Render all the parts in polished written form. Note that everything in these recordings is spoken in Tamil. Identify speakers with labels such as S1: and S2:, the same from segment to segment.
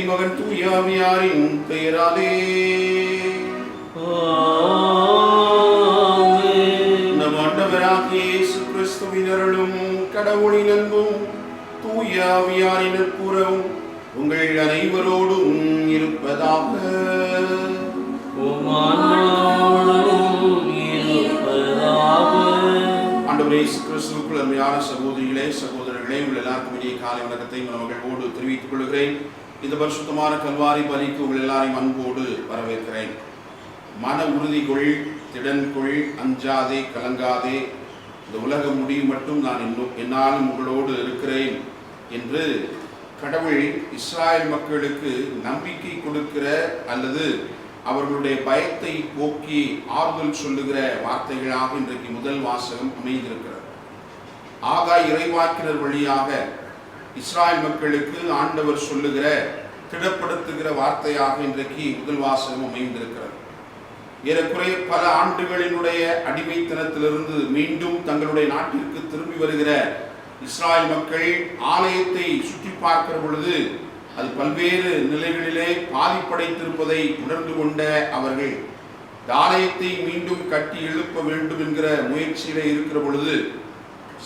S1: தந்தை மகன் தூய ஆவியாரின் பெயராலே நம் ஆண்டவராகிய இயேசு கிறிஸ்துவின் அருளும் கடவுளின் அன்பும் தூய ஆவியாரின் நட்புறவும் உங்கள் அனைவரோடும் இருப்பதாக. ஆண்டவரே இயேசு கிறிஸ்துவுக்குள் அருமையான சகோதரிகளே சகோதரர்களே, உங்கள் எல்லாருக்கும் இடையே காலை வணக்கத்தை மகிழ்வோடு தெரிவித்துக் கொள்கிறேன். இந்த பரிசுத்தமான கல்வாரி பலிக்கு உங்கள் எல்லாரையும் அன்போடு வரவேற்கிறேன். மன உறுதி கொள், திடன் கொள், அஞ்சாதே, கலங்காதே, இந்த உலகம் முடியும் மட்டும் நான் என்னாலும் உங்களோடு இருக்கிறேன் என்று கடவுள் இஸ்ராயல் மக்களுக்கு நம்பிக்கை கொடுக்கிற அல்லது அவர்களுடைய பயத்தை போக்கி ஆறுதல் சொல்லுகிற வார்த்தைகளாக இன்றைக்கு முதல் வாசகம் அமைந்திருக்கிறது. ஆகாய் இறைவாக்கினர் வழியாக இஸ்ராயல் மக்களுக்கு ஆண்டவர் சொல்லுகிற திடப்படுத்துகிற வார்த்தையாக இன்றைக்கு முதல் வாசகம் அமைந்திருக்கிறது. ஏறக்குறைய பல ஆண்டுகளினுடைய அடிமைத்தனத்திலிருந்து மீண்டும் தங்களுடைய நாட்டிற்கு திரும்பி வருகிற இஸ்ராயல் மக்கள் ஆலயத்தை சுற்றி பார்க்கிற பொழுது அது பல்வேறு நிலைகளிலே பாதிப்படைத்திருப்பதை உணர்ந்து கொண்ட அவர்கள் இந்த ஆலயத்தை மீண்டும் கட்டி எழுப்ப வேண்டும் என்கிற முயற்சியிலே இருக்கிற பொழுது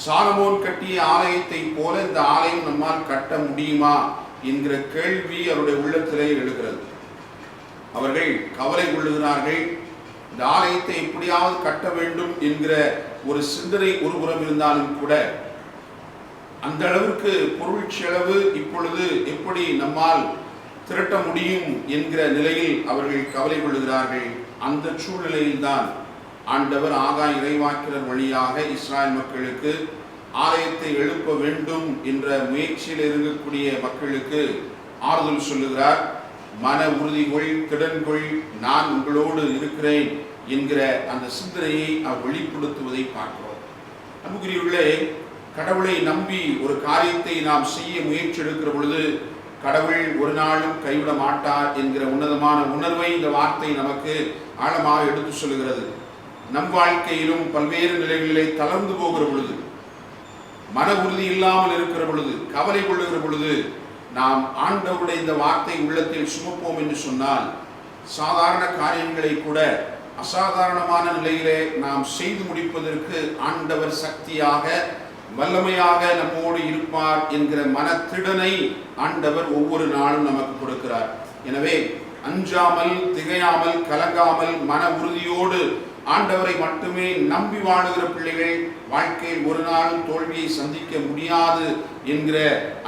S1: சாலமோன் கட்டிய ஆலயத்தை போல இந்த ஆலயம் நம்மால் கட்ட முடியுமா என்கிற கேள்வி அவருடைய உள்ளத்திலே எழுகிறது. அவர்கள் கவலை கொள்ளுகிறார்கள். இந்த ஆலயத்தை எப்படியாவது கட்ட வேண்டும் என்கிற ஒரு சிந்தனை ஒருபுறம் இருந்தாலும் கூட அந்த அளவிற்கு பொருள் செலவு இப்பொழுது எப்படி நம்மால் திரட்ட முடியும் என்கிற நிலையில் அவர்கள் கவலை கொள்ளுகிறார்கள். அந்த சூழ்நிலையில்தான் ஆண்டவர் ஆகாய் இறைவாக்கினர் வழியாக இஸ்ராயல் மக்களுக்கு ஆலயத்தை எழுப்ப வேண்டும் என்ற முயற்சியில் இருக்கக்கூடிய மக்களுக்கு ஆறுதல் சொல்லுகிறார். மன உறுதிகொள், திடன்கொள், நான் உங்களோடு இருக்கிறேன் என்கிற அந்த சிந்தனையை அவர் வெளிப்படுத்துவதை பார்க்கிறோம். அன்புக்குரியவர்களே, கடவுளை நம்பி ஒரு காரியத்தை நாம் செய்ய முயற்சி எடுக்கிற பொழுது கடவுள் ஒரு நாளும் கைவிட மாட்டார் என்கிற உன்னதமான உணர்வை இந்த வார்த்தை நமக்கு ஆழமாக எடுத்து சொல்லுகிறது. நம் வாழ்க்கையிலும் பல்வேறு நிலைகளிலே தளர்ந்து போகிற பொழுது, மன உறுதி இல்லாமல் இருக்கிற பொழுது, கவலை கொள்ளுகிற பொழுது நாம் ஆண்டவருடைய இந்த வார்த்தை உள்ளத்தில் சுமப்போம் என்று சொன்னால் சாதாரண காரியங்களை கூட அசாதாரணமான நிலையிலே நாம் செய்து முடிப்பதற்கு ஆண்டவர் சக்தியாக வல்லமையாக நம்மோடு இருப்பார் என்கிற மனத்திடனை ஆண்டவர் ஒவ்வொரு நாளும் நமக்கு கொடுக்கிறார். எனவே அஞ்சாமல், திகையாமல், கலங்காமல், மன உறுதியோடு ஆண்டவரை மட்டுமே நம்பி வாழுகிற பிள்ளைகள் வாழ்க்கையில் ஒரு நாளும் தோல்வியை சந்திக்க முடியாது என்கிற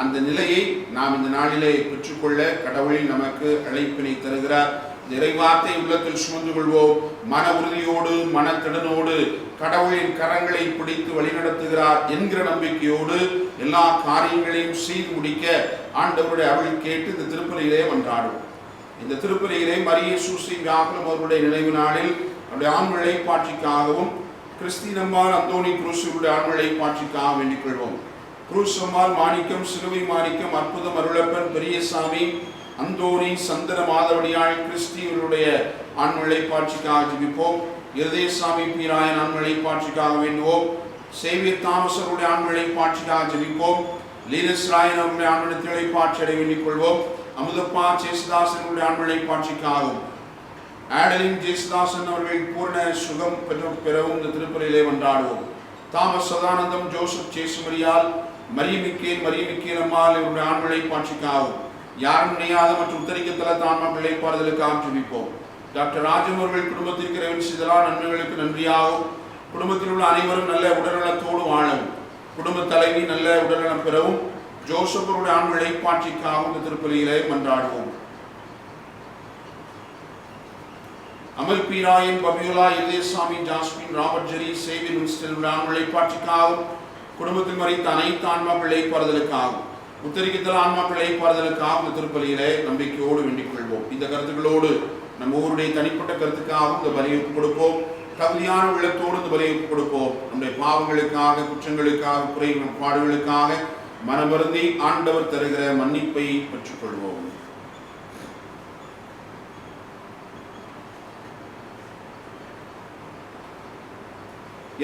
S1: அந்த நிலையை நாம் இந்த நாளிலே பெற்றுக்கொள்ள கடவுளில் நமக்கு அழைப்பினை தருகிறார். இறைவார்த்தை உள்ளத்தில் சுமந்து கொள்வோம். மன உறுதியோடு, மனத்திடனோடு கடவுளின் கரங்களை பிடித்து வழிநடத்துகிறார் என்கிற நம்பிக்கையோடு எல்லா காரியங்களையும் செய்து முடிக்க ஆண்டவருடைய அருள் கேட்டு இந்த திருப்பலியிலே மன்றாடுவோம். இந்த திருப்பலியிலே மரிய சூசி வியாகுலம் அவருடைய நினைவு நாளில் அவருடைய ஆண்மழை பாட்சிக்காகவும் கிறிஸ்தினம்மாள் அந்தோணி குரூசுடைய ஆண்மழை பாட்சிக்காக வேண்டிக் கொள்வோம். குரூசம்மாள் மாணிக்கம், சிலுவை மாணிக்கம், அற்புதம் அருளப்பன், பெரியசாமி, அந்தோணி, சந்தன மாதவடியாள் கிறிஸ்தியருடைய ஆண்மழை பாட்சிக்காக ஜெபிப்போம். இருதயசாமி பீராயன் ஆண்மழை பாட்சிக்காக வேண்டுவோம். சேவியர் தாமசருடைய ஆண்மழை பாட்சிக்காக ஜெபிப்போம். லீனஸ் ராயன் அவருடைய ஆண்மழை பாட்சி அடைய வேண்டிக் கொள்வோம். அமுதப்பா ஜேசுதாசனுடைய ஆண்மழை பாட்சிக்காகவும் ஆடலின் ஜேசுதாசன் அவர்கள் பூர்ண சுகம் பெறவும் இந்த திருப்பலியிலே மன்றாடுவோம். தாமஸ் சதானந்தம், ஜோசப் சேசுமரியால், மரியமிக்கேல் அம்மாள் இவருடைய ஆண்மழை பாட்சிக்காகவும் யாரும் நினையாத மற்றும் உத்தரிக்கத்தல தான்மா பிள்ளைப்பாறுதலுக்காக ஜெபிப்போம். டாக்டர் ராஜன் அவர்கள் குடும்பத்திற்கு இறைவன் செய்தலா நன்மைகளுக்கு நன்றியாகவும் குடும்பத்தில் உள்ள அனைவரும் நல்ல உடல்நலத்தோடு வாழவும் குடும்ப தலைவி நல்ல உடல்நலம் பெறவும் ஜோசப் அவருடைய ஆண்மழை பாட்சிக்காகவும் இந்த திருப்பலியிலே மன்றாடுவோம். அமல் பீராயன், பபியுலா, இதயசாமி, ஜாஸ்மின், ராபர்ட் ஜெரி, சேவி மின்ஸ்டனுடைய ஆண்மழை பாட்சிக்காகவும் குடும்பத்தில் மறைத்த அனைத்து ஆன்மா பிள்ளைப்பாறுதலுக்காகவும் உத்தரிக்கத்தல ஆன்மா பிள்ளைப்பாறுதலுக்காக இந்த திருப்பலியிலே நம்பிக்கையோடு வேண்டிக் கொள்வோம். இந்த கருத்துக்களோடு நம்ம ஊருடைய தனிப்பட்ட கருத்துக்காகவும் இந்த பலியை கொடுப்போம். தகுதியான உள்ளத்தோடு இந்த பலியை கொடுப்போம். நம்முடைய பாவங்களுக்காக, குற்றங்களுக்காக, குறைபாடுகளுக்காக மனவருந்தி ஆண்டவர் தருகிற மன்னிப்பை பெற்றுக்கொள்வோம்.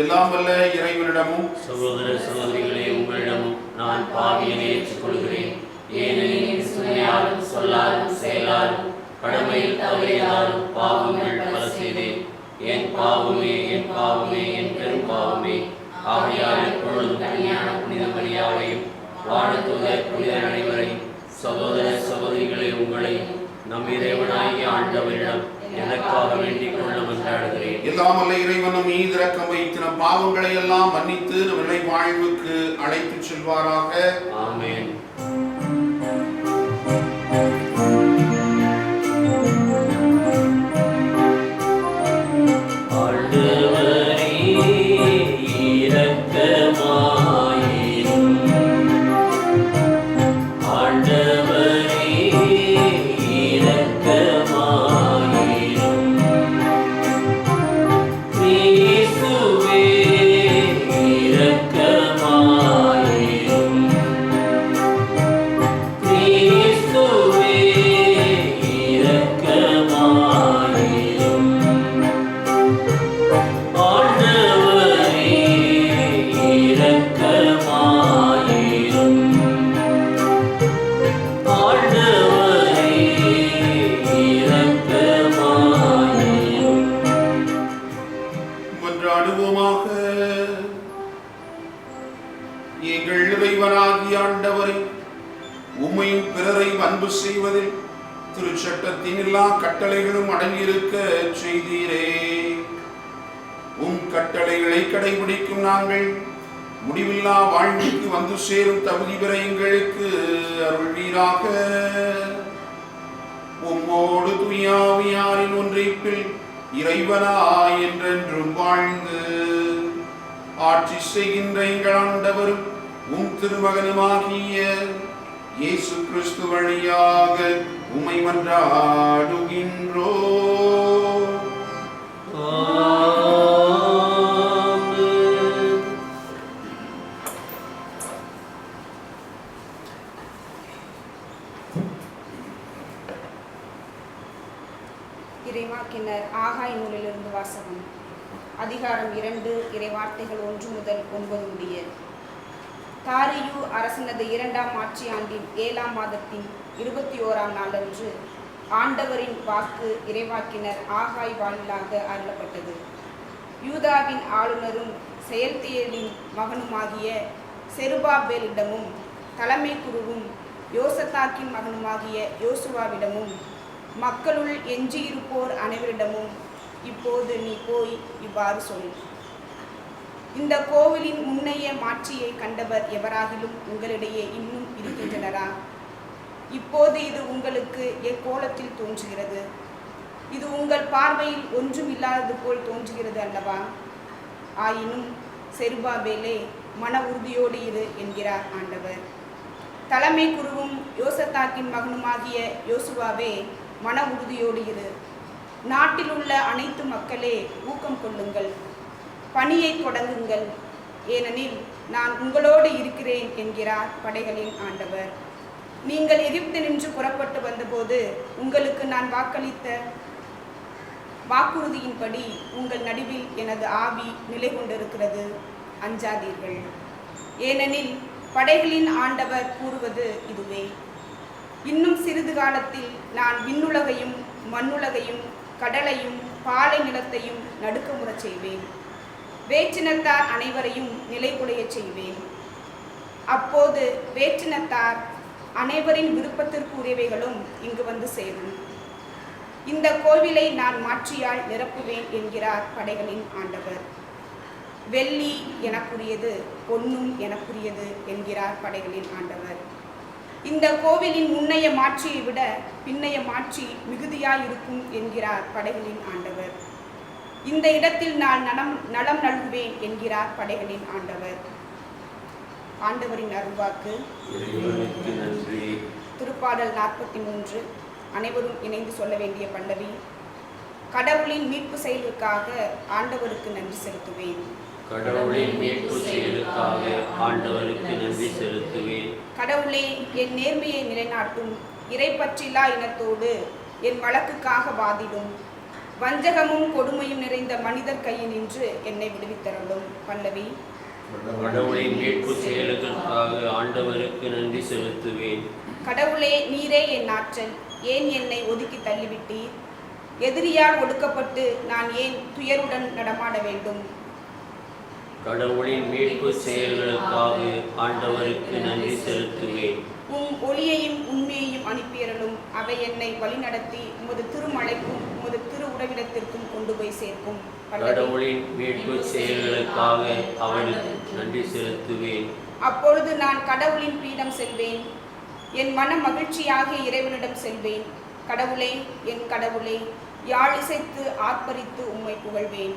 S1: எல்லாம் வல்ல இறைவனிடமும்
S2: சகோதர சகோதரிகளே உங்களிடமும் நான் பாவியனை ஏற்றுக்கொள்கிறேன். ஏனெனில் என் சிந்தனையாலும் சொல்லாலும் செயலாலும் கடமையில் தவறியதாலும் பாவங்கள் பல செய்தேன். என் பாவமே, என் பாவமே, என் பெரும் பாவமே. ஆகையால் எப்பொழுதும் கன்னியான புனித மரியாதையும் வானதூதர் புனிதர் அனைவரையும் சகோதர சகோதரிகளை உங்களையும் நம் இறைவனாகிய ஆண்டவரிடம் எனக்காக வேண்டிக் கொள்ள மன்றாடுகிறேன்.
S1: எல்லாம் வல்ல இறைவன் நம் மீது இரக்கம் வைத்து நம் பாவங்களை எல்லாம் மன்னித்து நம்மை வாழ்வுக்கு அழைத்துச் செல்வாராக.
S2: ஆமென்.
S1: எங்கள் இறைவனாகிய ஆண்டவரை உம்மையும் பிறரையும் அன்பு செய்வதில் திருச்சட்டத்தின் எல்லா கட்டளைகளும் அடங்கியிருக்க செய்தீரே. உம் கட்டளைகளை கடைபிடிக்கும் நாங்கள் முடிவில்லா வாழ்வுக்கு வந்து சேரும் தகுதி பெற எங்களுக்கு அருள்வீராக. உம்மோடு தூயாவியாரின் ஒன்றிப்பில் இறைவனாய் என்றென்றும் வாழ்ந்து ஆட்சி செய்கின்ற எங்கள் ஆண்டவரும் உம் திருமகனுமாகிய இயேசு கிறிஸ்து வழியாக உம்மை மன்றாடுகின்றோம்.
S3: இறைவாக்கினர் ஆகாய் நூலிலிருந்து வாசகம். அதிகாரம் 2, இறைவார்த்தைகள் 1 முதல் 9 முடிய. தாரியு அரசனது 2ஆம் ஆட்சி ஆண்டின் 7ஆம் மாதத்தின் 21ஆம் நாளன்று ஆண்டவரின் வாக்கு இறைவாக்கினர் ஆகாய் வாயிலாக அருளப்பட்டது. யூதாவின் ஆளுநரும் செயல்தியலின் மகனுமாகிய செருபாபேலிடமும் தலைமை குருவும் யோசதாக்கின் மகனுமாகிய யோசுவாவிடமும் மக்களுள் எஞ்சியிருப்போர் அனைவரிடமும் இப்போது நீ போய் இவ்வாறு சொல். இந்த கோவிலின் முன்னைய மாட்சியை கண்டவர் எவராகிலும் உங்களிடையே இன்னும் இருக்கின்றனரா? இப்போது இது உங்களுக்கு எக்கோலத்தில் தோன்றுகிறது. இது உங்கள் பார்வையில் ஒன்றும் இல்லாதது போல் தோன்றுகிறது அல்லவா? ஆயினும் செருபாபேலே, மன உறுதியோடு இரு என்கிறார் ஆண்டவர். தலைமை குருவும் யோசதாக்கின் மகனுமாகிய யோசுவாவே, மன உறுதியோடு இரு. நாட்டில் உள்ள அனைத்து மக்களே ஊக்கம் கொள்ளுங்கள், பணியை தொடங்குங்கள், ஏனெனில் நான் உங்களோடு இருக்கிறேன் என்கிறார் படைகளின் ஆண்டவர். நீங்கள் எகிப்து நின்று புறப்பட்டு வந்தபோது உங்களுக்கு நான் வாக்களித்த வாக்குறுதியின்படி உங்கள் நடுவில் எனது ஆவி நிலை கொண்டிருக்கிறது. அஞ்சாதீர்கள், ஏனெனில் படைகளின் ஆண்டவர் கூறுவது இதுவே. இன்னும் சிறிது காலத்தில் நான் விண்ணுலகையும் மண்ணுலகையும் கடலையும் பாலை நிலத்தையும் நடுக்கமுறச் செய்வேன். வேற்றினத்தார் அனைவரையும் நிலைகுலைய செய்வேன். அப்போது வேற்றினத்தார் அனைவரின் விருப்பத்திற்குரியவைகளும் இங்கு வந்து சேரும். இந்த கோவிலை நான் மாட்சியால் நிரப்புவேன் என்கிறார் படைகளின் ஆண்டவர். வெள்ளி எனக்குரியது, பொன்னும் எனக்குரியது என்கிறார் படைகளின் ஆண்டவர். இந்த கோவிலின் முன்னைய மாட்சியை விட பின்னைய மாட்சி மிகுதியாயிருக்கும் என்கிறார் படைகளின் ஆண்டவர். இந்த இடத்தில் நான் நலம் நல்குவேன் என்கிறார் படைகளின் ஆண்டவர். ஆண்டவரின் அருள்வாக்கு. திருப்பாடல் 43. அனைவரும் இணைந்து சொல்ல வேண்டிய பல்லவி. கடவுளின் மீட்பு செயலுக்காக ஆண்டவருக்கு நன்றி செலுத்துவேன்.
S2: கடவுளின் மீட்பு செயலுக்காக ஆண்டவருக்கு நன்றி செலுத்துவேன்.
S3: கடவுளே, என் நேர்மையை நிலைநாட்டும். இறைப்பற்றில்லா இனத்தோடு என் வழக்குக்காக வாதிடும். வஞ்சகமும் கொடுமையும் நிறைந்த மனிதர் கையில் நின்று என்னை விடுவித்தருளும். பல்லவி.
S2: கடவுளின் மீட்பு செயலுக்காக ஆண்டவருக்கு நன்றி செலுத்துவேன்.
S3: கடவுளே, நீரே என் ஆற்றல். ஏன் என்னை ஒதுக்கி தள்ளிவிட்டீர்? எதிரியால் ஒடுக்கப்பட்டு நான் ஏன் துயருடன் நடமாட வேண்டும்?
S2: கடவுளின் மீட்பு செயல்களுக்காக ஆண்டவருக்கு நன்றி செலுத்துவேன்.
S3: ஒளியையும் உண்மையையும் அனுப்பியறலும் அவை என்னை வழிநடத்தி உமது திருமலைக்கும் உமது திரு உடவிடத்திற்கும் கொண்டு போய் சேர்க்கும்.
S2: கடவுளின் மீட்பு செயல்களுக்காக அவனுக்கு நன்றி செலுத்துவேன்.
S3: அப்பொழுது நான் கடவுளின் பீடம் செல்வேன். என் மனம் மகிழ்ச்சியாக இறைவனிடம் செல்வேன். கடவுளே, என் கடவுளே, யாழ் இசைத்து ஆர்ப்பரித்து உம்மை புகழ்வேன்.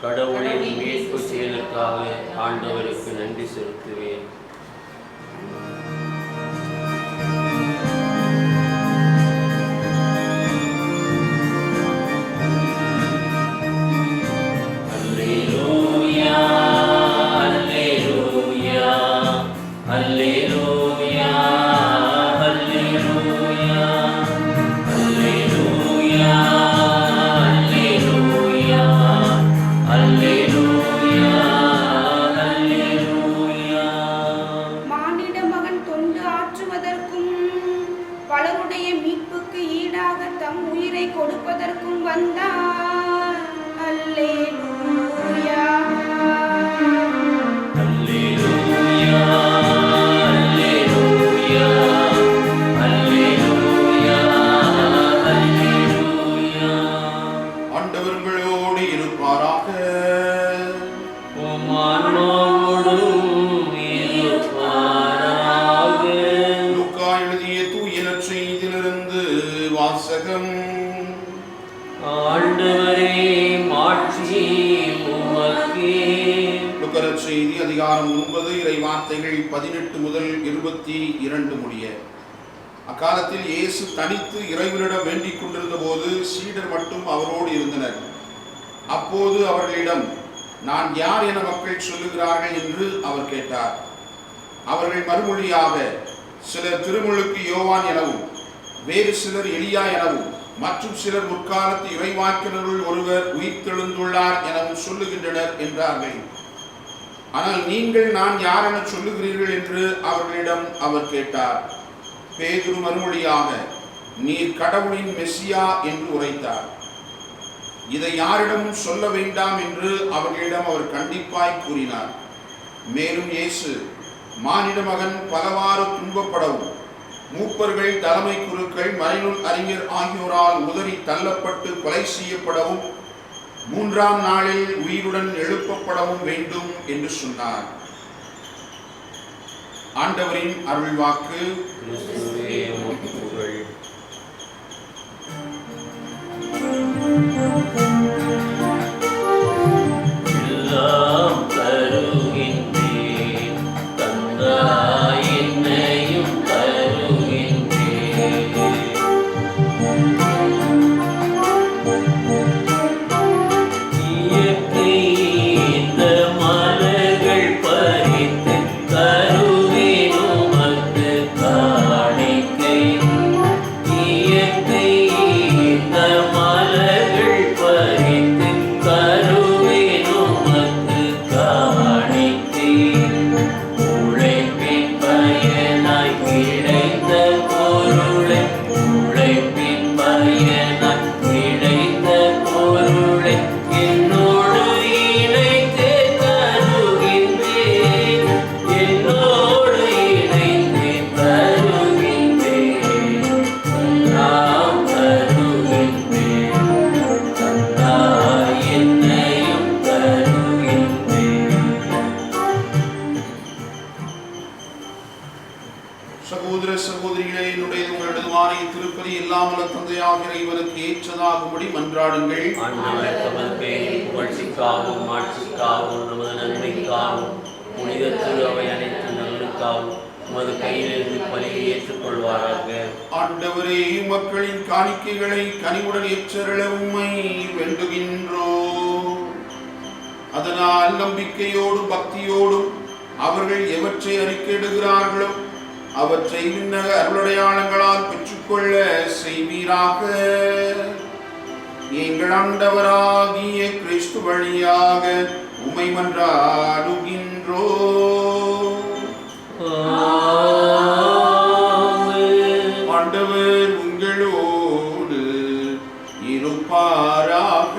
S2: கடவுளின் மீட்பு செயலுக்காக ஆண்டவருக்கு நன்றி செலுத்துவேன்.
S3: பலருடைய மீட்புக்கு ஈடாக தம் உயிரை கொடுப்பதற்கும் வந்தார். அல்லேலூயா,
S2: அல்லேலூயா, அல்லேலூயா, அல்லேலூயா, அல்லேலூயா.
S1: ஆண்டவர் உங்களோடு இருப்பாராக.
S2: உம் ஆன்மாவோடும் இருப்பாராக.
S1: லூக்கா எழுதிய தூய நற்செய்தியிலிருந்து வாசகம்.
S2: ஆண்டவரே, மாட்சி உமக்கே.
S1: லூக்கா நற்செய்தி அதிகாரம் 9 இறை வார்த்தைகள் 18 முதல் 22 முடிய. அக்காலத்தில் இயேசு தனித்து இறைவனிடம் வேண்டிக் கொண்டிருந்த போது சீடர் மட்டும் அவரோடு இருந்தனர். அப்போது அவர்களிடம், நான் யார் என மக்கள் சொல்லுகிறார்கள் என்று அவர் கேட்டார். அவர்கள் மறுமொழியாக, சிலர் திருமுழுக்கு யோவான் எனவும், வேறு சிலர் எலியா எனவும், மற்றும் சிலர் முற்காலத்து இறைவாக்கினருள் ஒருவர் உயிர்த்தெழுந்துள்ளார் எனவும் சொல்லுகின்றனர் என்றார்கள். ஆனால் நீங்கள் நான் யார் என சொல்லுகிறீர்கள் என்று அவர்களிடம் அவர் கேட்டார். பேதுரு மறுமொழியாக, நீர் கடவுளின் மெசியா என்று உரைத்தார். இதை யாரிடமும் சொல்ல வேண்டாம் என்று அவர்களிடம் அவர் கண்டிப்பாய் கூறினார். மேலும் இயேசு, மானிட மகன் பலவாறு துன்பப்படவும், மூப்பர்கள், தலைமை குருக்கள், மறைநூல் அறிஞர் ஆகியோரால் உதறி தள்ளப்பட்டு கொலை செய்யப்படவும், 3ஆம் நாளில் உயிருடன் எழுப்பப்படவும் வேண்டும் என்று சொன்னார். ஆண்டவரின் அருள்வாக்கு.
S2: கிறிஸ்துவே உமக்கு புகழ். எல்லாம் தருகின்றேன், தந்தாய் என்னையும் தருகின்றேன். இயற்கை இந்த மலர்கள் பறித்து தருவேன் உமக்கு காணிக்கை. இயற்கை இந்த மலர்கள் பறித்து தருவேன் உமக்கு காணிக்கை. உழைப்பின் பயனாய் கிடைத்த பொருளை, உழைப்பின் பயனாய் கிடைத்த பொருளை என்னோடு இணைத்து தருகின்றேன். என்னோடு இணைத்து தருகின்றேன். நான் தருகின்றேன். தந்தாய் என்னையும் தருகின்றேன்.
S1: சகோதர சகோதரிகளே, என்னுடைய உங்களுடையதுமான திருப்பதி இல்லாமல தந்தையாகிற இவனுக்கு ஏற்றதாகும்படி மன்றாடுங்கள்.
S2: ஆண்டவர் தமது பெயரின் புகழ்ச்சிக்காகவும் மாட்சிக்காகவும் நமது நன்மைக்காகவும் புனித திரு அவை அனைத்து நலனுக்காகவும் உமது கையிலிருந்து பலியை ஏற்றுக்கொள்வாராக.
S1: ஆண்டவரே, மக்களின் காணிக்கைகளை கனிவுடன் ஏற்றருள உம்மை வேண்டுகின்றோம். அதனால் நம்பிக்கையோடும் பக்தியோடும் அவர்கள் எவற்றை அறிக்கையிடுகிறார்களோ அவற்றை விண்ணக அருளடையாளங்களால் பெற்றுக்கொள்ள செய்வீராக. எங்கள் ஆண்டவராகிய கிறிஸ்து வழியாக உம்மை மன்றாடுகின்றோம். ஆண்டவர் உங்களோடு இருப்பாராக.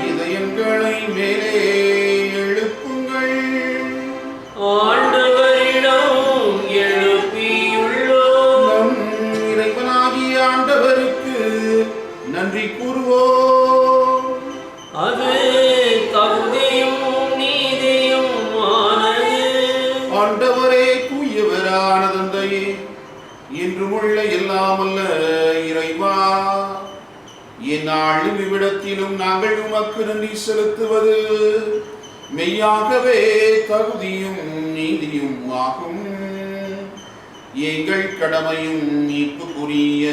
S1: இதயங்களை மேலே எழுப்புங்கள்.
S2: ஆண்டவரிடம் எழுப்பியுள்ளோம்.
S1: நம் இறைவனாகிய ஆண்டவருக்கு நன்றி கூறுவோம்.
S2: அது தகுதியும் நீதியுமானது.
S1: ஆண்டவரே தூயவரான தந்தையே, என்றுமுள்ள எல்லாமல்ல இறைவா, எந்நாளும் இவ்விடத்திலும் நாங்கள் உமக்கு நன்றி செலுத்துவது மெய்யாகவே தகுதியும் நீதியும் ஆகும். எங்கள் கடமையும் மீட்புக்குரிய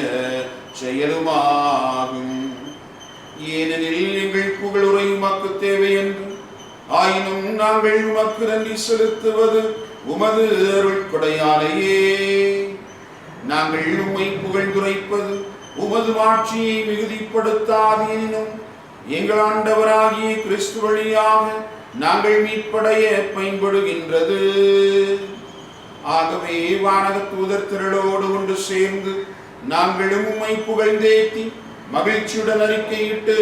S1: செயலுமாகும். ஏனெனில் எங்கள் புகழுரை உமக்கு தேவை என்று, ஆயினும் நாங்கள் உமக்கு நன்றி செலுத்துவது உமது அருள் கொடையாலேயே. நாங்கள் உம்மை புகழ்ந்துரைப்பது உமது ஆட்சியை மிகுதிப்படுத்தாது எனினும், எங்கள் ஆண்டவராகிய கிறிஸ்து வழியாக நாங்கள் மீட்படைய பயன்படுகின்றது. ஆகவே வானக தூதர் திரளோடு ஒன்று சேர்ந்து நாங்களும் உம்மை புகழ்ந்தேத்தி மகிழ்ச்சியுடன் அறிக்கையிட்டு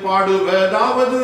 S1: பாடுவதாவது: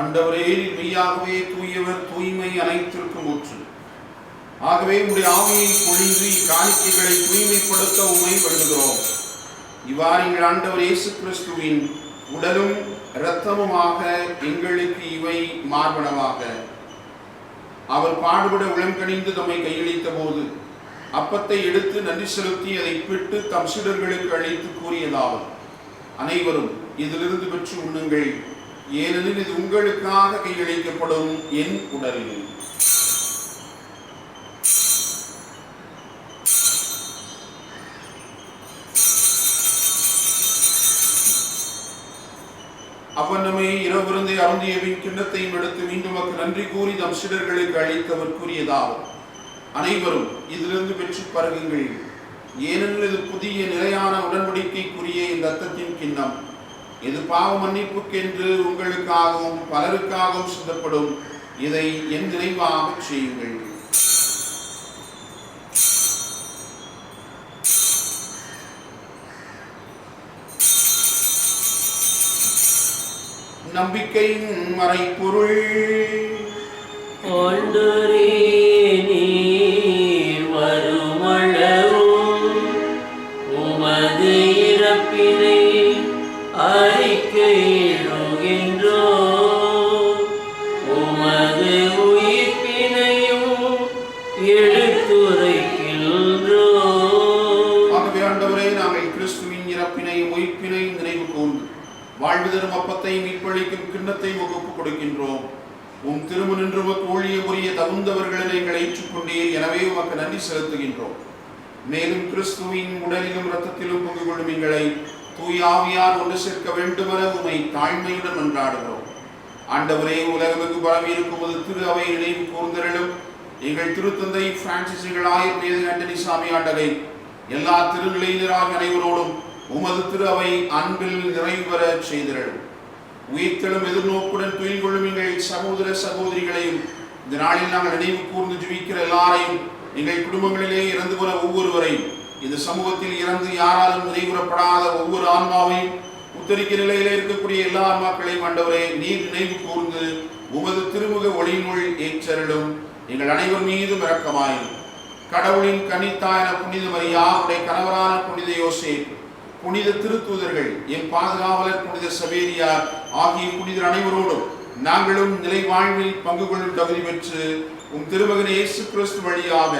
S1: ஆண்டவரே, நீர் மெய்யாகவே தூயவர், தூய்மை அனைத்திற்கும் ஊற்று. ஆகவே உம்முடைய ஆவியை பொழிந்து இக்காணிக்கைகளை தூய்மைப்படுத்த உம்மை வேண்டுகிறோம். இவ்வாறு எங்கள் ஆண்டவர் இயேசு கிறிஸ்துவின் உடலும் இரத்தமுமாக எங்களுக்கு இவை மார்பனவாக. அவர் பாடுபட உளங்கணிந்து தம்மை கையளித்த போது அப்பத்தை எடுத்து நன்றி செலுத்தி அதை பிட்டு தம் சீடர்களுக்கு அளித்து கூறியதாவது: அனைவரும் இதிலிருந்து பெற்று உண்ணுங்கள், ஏனெனில் இது உங்களுக்காக கையளிக்கப்படும் என் உடல். அவனமே இரவு விருந்தை அருந்தியபின் கிண்ணத்தையும் எடுத்து மீண்டும் நன்றி கூறி தம் சீடர்களுக்கு அளித்தவர் கூறியதாவது: அனைவரும் இதிலிருந்து பெற்று பருகுங்கள், ஏனெனில் இது புதிய நிலையான உடன்படிக்கைக்குரிய இந்த இரத்தத்தின் கிண்ணம். இது பாவ மன்னிப்புக்கென்று உங்களுக்காகவும் பலருக்காகவும் சிந்தப்படும். இதை என் நினைவாக செய்யுங்கள். நம்பிக்கையின் மறைப்பொருள்.
S2: ஆண்டவரே, நீர் வருமளவும் உமது இறப்பினை அறிக்கையிடுகின்றோம், உமது உயிர்ப்பினையும் எடுத்துரைக்கின்றோம்.
S1: ஆகவே ஆண்டவரே, நாங்கள் கிறிஸ்துவின் இறப்பினையும் உயிர்ப்பினையும் நினைவு கூர்ந்து வாழ்வு தரும் அப்பத்தையும் மீட்பளிக்கும் கிண்ணத்தையும் ஒப்புக் கொடுக்கின்றோம். உம் திருமு நின்று உமக்கு ஊழிய புரிய தகுந்தவர்களை நீங்கள் ஏற்றுக்கொண்டீர். எனவே உமக்கு நன்றி செலுத்துகின்றோம். மேலும் கிறிஸ்துவின் உடலிலும் இரத்தத்திலும் பங்கு கொள்ளும் எங்களை தூய ஆவியார் ஒன்று சேர்க்க வேண்டுமென உம்மை தாழ்மையுடன் மன்றாடுகிறோம். ஆண்டவரே, உலகமெங்கு பரவி இருக்கும்போது திரு அவை நினைவு கூர்ந்தருளும். எங்கள் திருத்தந்தை பிரான்சிஸ் ஆயர் மேது ஆண்டனி சாமி ஆண்டகை எல்லா திருநிலையினராக அனைவரோடும் உமது திரு அவை அன்பில் நிறைவு பெற செய்திருளும். உயிர்த்தெழும் எதிர்நோக்குடன் துயில் கொள்ளும் எங்கள் சகோதர சகோதரிகளையும் இந்த நாளில் நாங்கள் நினைவு கூர்ந்து ஜீவிக்கிற எல்லாரையும், எங்கள் குடும்பங்களிலே இறந்து போன ஒவ்வொருவரையும் இந்த சமூகத்தில் இறந்து யாராலும் நினைவுறப்படாத ஒவ்வொரு ஆன்மாவையும் உத்தரிக்க நிலையில இருக்கக்கூடிய எல்லா ஆன்மாக்களையும் ஆண்டவரே நீர் நினைவு கூர்ந்து உமது திருமுக ஒளியினுள் ஏற்றருளும். எங்கள் அனைவர் மீதும் இரக்கமாயும். கடவுளின் கன்னித்தாயான புனித மரியா, உடைய கணவரான புனித யோசேப், புனித திருத்தூதர்கள், என் பாதுகாவலர் புனித சவேரியார் ஆகிய புனிதர் அனைவரோடும் நாங்களும் நிலை வாழ்வில் பங்கு கொள்ளும் தகுதி பெற்று உம் திருமகன் இயேசு கிறிஸ்து வழியாக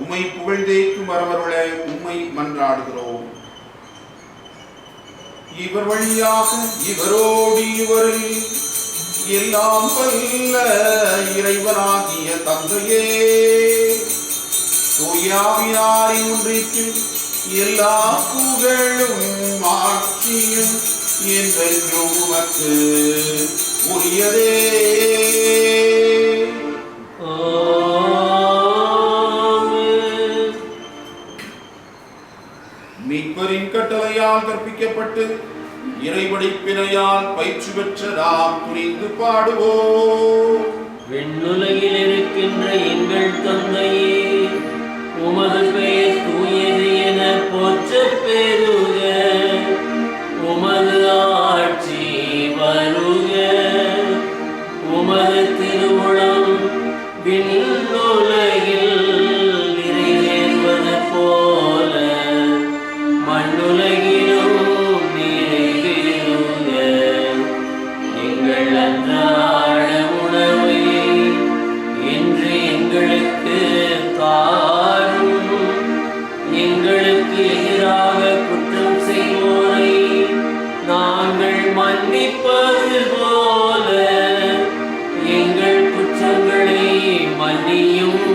S1: உம்மை புகழ்ந்தேக்கும் வரவருள உம்மை மன்றாடுகிறோம். இவர் வழியாக இவரோடு இவரில் எல்லாம் வல்ல இறைவனாகிய தந்தையே, தூயாவியாரின் ஒன்றிற்கில் எல்லா புகழும் ஆட்சியும் என்றென்றும் உமக்கு உரியதே. மீட்பரின் கட்டளையால் கற்பிக்கப்பட்டு இறைவடிப்பினையால் பயிற்சி பெற்ற நாம் துணிந்து பாடுவோம்.
S2: விண்ணுலகில் இருக்கின்ற எங்கள் தந்தையே, உமது பெயர் தூயது என போற்றப் பெறுக. உமது ஆட்சி வருக. உமது திருவுளம் விண்ணுலகில் நிறைவேறுவது போல மண்ணுலகிலும் நிறைவேறுக. எங்கள் அன்றாட உணவை இன்று எங்களுக்கு தாரும். எங்களுக்கு எதிராக குற்றம் செய்வோரை நாங்கள் மன்னிப்பது போல எங்கள் குற்றங்களை மன்னியும்.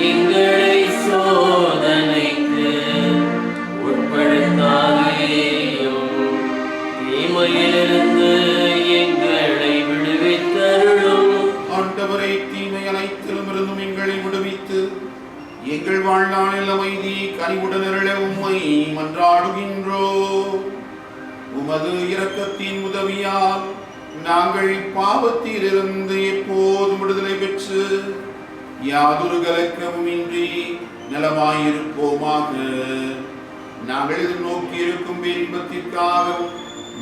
S2: எங்களை சோதனைக்கு உட்படுத்தாதேயும், தீமையிலிருந்து எங்களை விடுவித்தருளும்.
S1: ஆண்டவரை தீமை அனைத்திலும் இருந்தும் எங்களை விடுவித்து எங்கள் வாழ்நாளில் அமைதி கனிவுடன் அருள உம்மை மன்றாடுகின்றோம். உமது இரக்கத்தின் உதவியால் நாங்கள் பாவத்திலிருந்து எப்போதும் விடுதலை பெற்று யாதொரு கலக்கமும் இன்றி நலமாயிருப்போமாக. நாங்கள் எதிர்நோக்கி இருக்கும் இன்பத்திற்காகவும்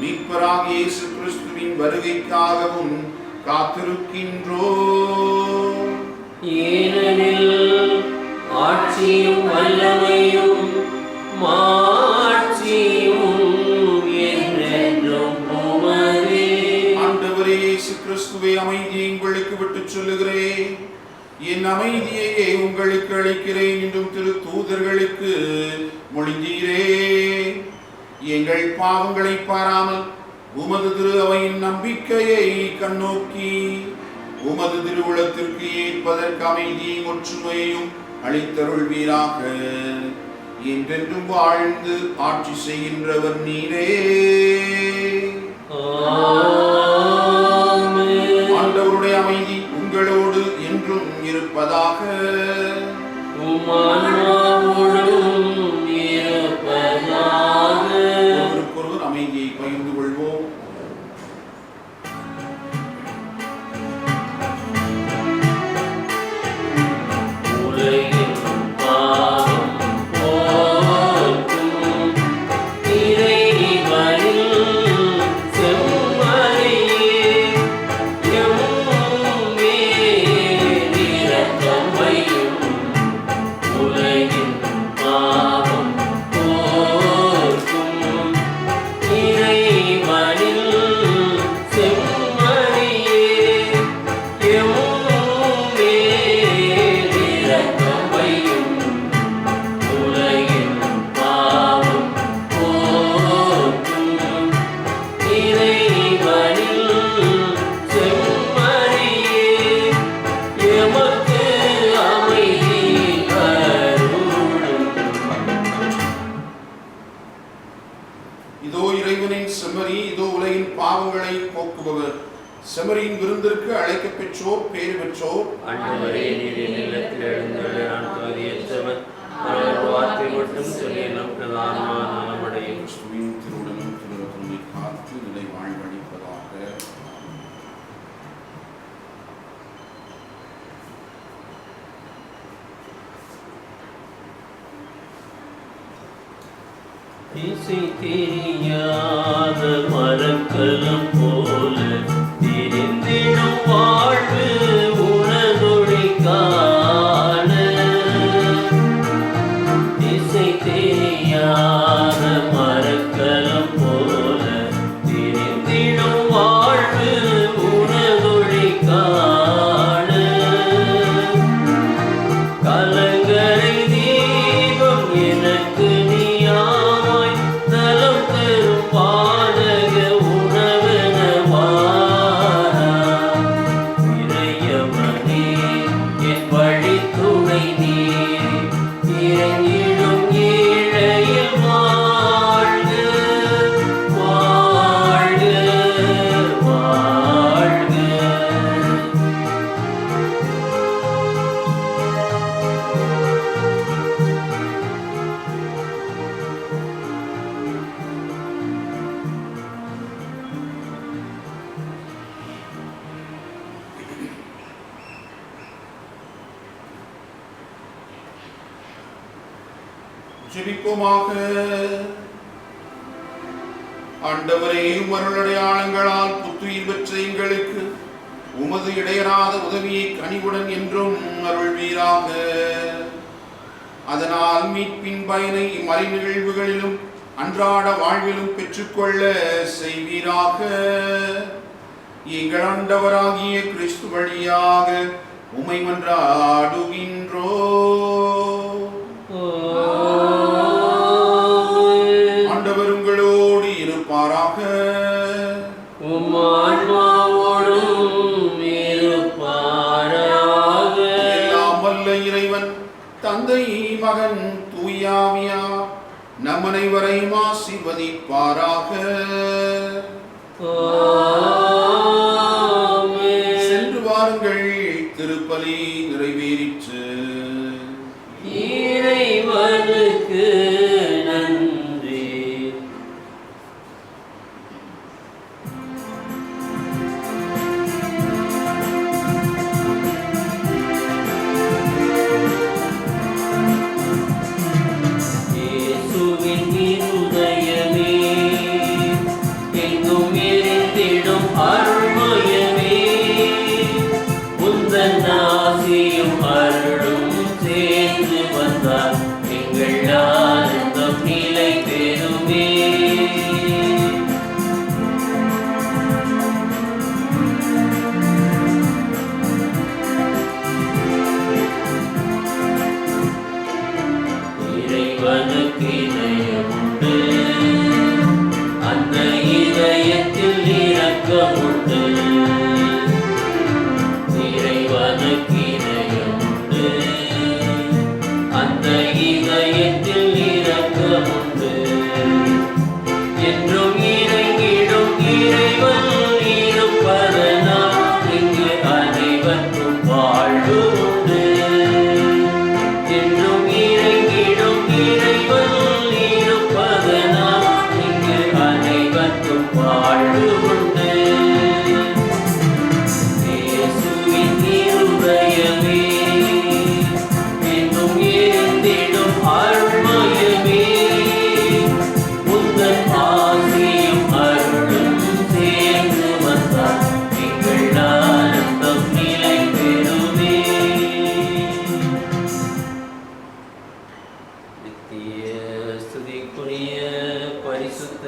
S1: மீட்பராகிய இயேசு கிறிஸ்துவின் வருகைக்காகவும் காத்திருக்கின்றோம்.
S2: ஏனெனில் ஆட்சியும் வல்லமையும் மாட்சியும் என்றென்றும் உமதே.
S1: ஆண்டவரே இயேசு கிறிஸ்துவே, அமைதியை உங்களுக்கு விட்டுச் சொல்லுகிறேன், என் அமைதியையே உங்களுக்கு அளிக்கிறேன் என்றும் திரு தூதர்களுக்கு மொழிந்தீரே. எங்கள் பாவங்களை பாராமல் உமது திரு அவையின் நம்பிக்கையை கண்ணோக்கி உமது திருவுளத்திற்கு ஏற்பதற்கு அமைதியும் ஒற்றுமையையும் அளித்தருள்வீராக. என்றென்றும் வாழ்ந்து ஆட்சி செய்கின்றவர் நீரே. ஆண்டவருடைய அமைதி உங்களோடு என்றும் இருப்பதாக. ஒருவருக்கொருவர் அமைதியை பகிர்ந்து கொள்வோம். செமரியின் விருந்திற்கு அழைக்கப் பெற்றோர் பேறு பெற்றோர்.
S2: ஆண்டவரே, நீர் என் இல்லத்தில் எழுந்தருள நான் தகுதியற்றவன். நான் ஒரு வார்த்தை மட்டும் சொல்லி நமக்கு ஆன்மா நலமடையும்.
S1: கிறிஸ்துவின் திருவுடலும் திருரத்தமும் காத்து நிலை வாழ்வளிப்பதாக.
S2: திசை தெரியாத மரக்கலம் போல திரிந்திடும் வாழ்வு உனதொழி காண. திசை தெரியாத மரக்கலம் போல திரிந்திடும் வாழ்வு உனதொழி காண. கலங்கரை தீபம் எனக்கு நீயாய் நலம் தரும் பாதக உணவென வாராய். இறையவனே என் வழித்துணை நீர் இறங்கிடும் ஏழையில் வாழ்க வாழ்க வாழ்க.
S1: ஜெபிப்போமாக. ஆண்டவரே, அருளடையாளங்களால் புத்துயிர் பெற்ற எங்களுக்கு உமது இடையராத உதவியை கனிவுடன் என்றும் அருள்வீராக. அதனால் மீட்பின் பயனை மறை நிகழ்வுகளிலும் அன்றாட வாழ்விலும் பெற்றுக்கொள்ள செய்வீராக. எங்கள் ஆண்டவராகிய கிறிஸ்து வழியாக உம்மை மன்றாடுகின்றோ. ஆண்டவர் உங்களோடு இருப்பாராக.
S2: உம் ஆன்மாவோடும் இருப்பாராக.
S1: எல்லாம் வல்ல இறைவன் தந்தை மகன் தூயாவியா நம் அனைவரையும் ஆசீர்வதிப்பாராக.
S2: ஆமென்.
S1: சென்று வாருங்கள், திருப்பலி நிறைவேறிற்று.
S2: இறைவனுக்கு நன்றி. இயேசுவின் இருதயமே எங்கும் எரிந்திடும் அருள்மயமே, உந்தன் ஆசியும் அருளும் சேர்ந்து வந்தார் எங்கள் ஆனந்தம் நிலை பெறுமே. இறைவனுக்கு இதயமுண்டு, அந்த இதயத்தில் இரக்கமுண்டு. இறைவனுக்கு இதயமுண்டு, அந்த இதயத்தில் இரக்கமுண்டு. என்றும் இறங்கிடும் இறைவன் இருப்பதனால் இங்கு அனைவருக்கும் வாழ்வு உண்டு. என்றும் இறங்கிடும் இறைவன் இருப்பதனால் இங்கு அனைவருக்கும் வாழ்வு உண்டு. இயேசுவின் இருதயமே என்றும் எரிந்திடும் அருள்மயமே, உந்தன் ஆசியும் அருளும் சேர்ந்து வந்தார் எங்கள் ஆனந்தம் நிலை பெறுமே. நித்திய ஸ்துதிக்குரிய பரிசுத்த